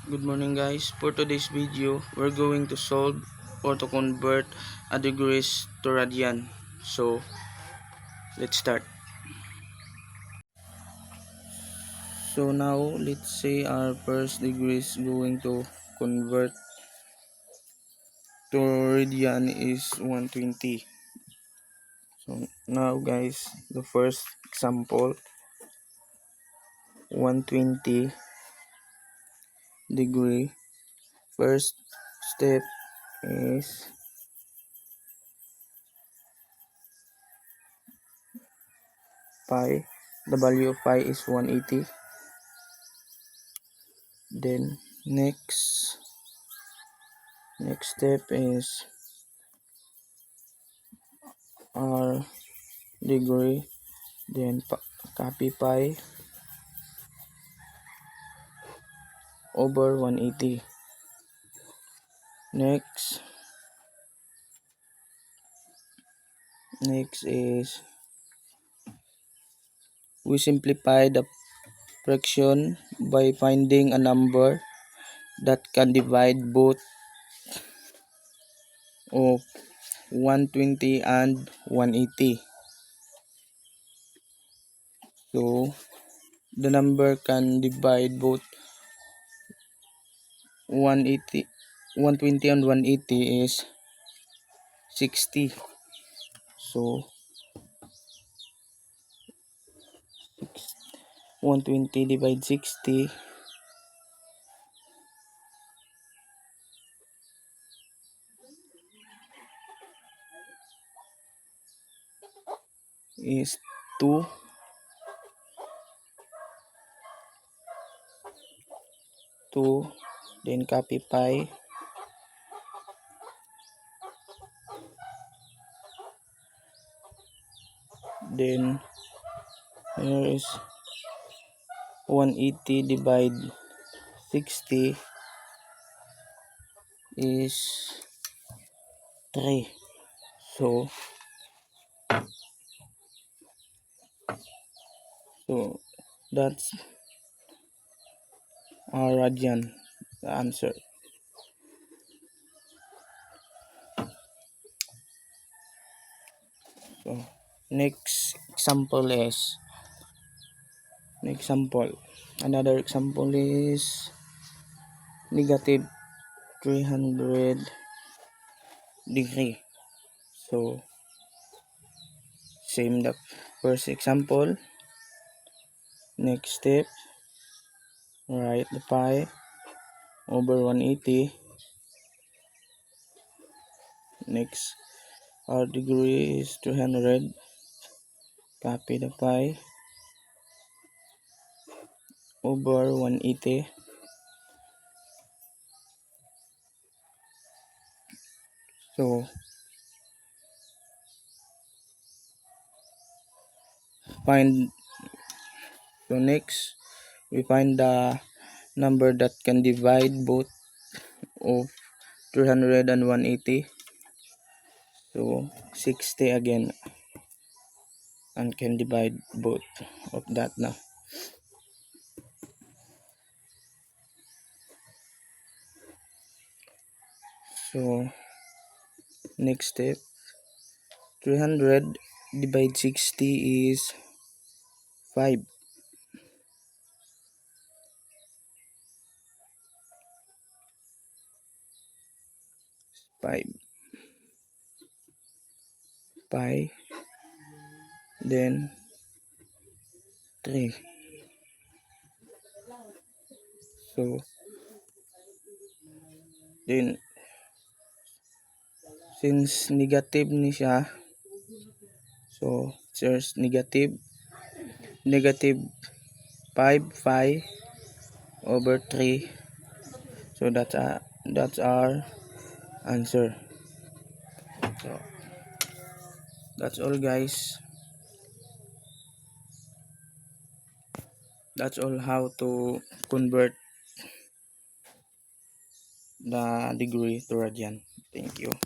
Good morning guys. For today's video, we're going to solve or to convert a degrees to radian. So, let's start. So now, let's say our first degree is going to convert to radian is 120. So now guys, the first example, 120 degree. First step is pi. The value of pi is 180. Then next step is our degree, then copy pi over 180. Next is we simplify the fraction by finding a number that can divide both of 120 and 180. So the number can divide both 180, 120 and 180 is 60. So 120 divide 60 is 2. Then copy pi then here is 180 divide 60 is 3. So that's our radian, the answer. So next example another example is negative 300 degree. So same the first example. Next step, write the pi over 180. Next, our degree is 200. Copy the pi over 180. So next we find the number that can divide both of 300 and 180. So 60 again, and can divide both of that now. So next step, 300 divide 60 is 5. 5 pi then 3. So then since negative ni siya, so there's negative 5 pi over 3. So that's our answer. So that's all guys. That's all how to convert the degree to radian. Thank you.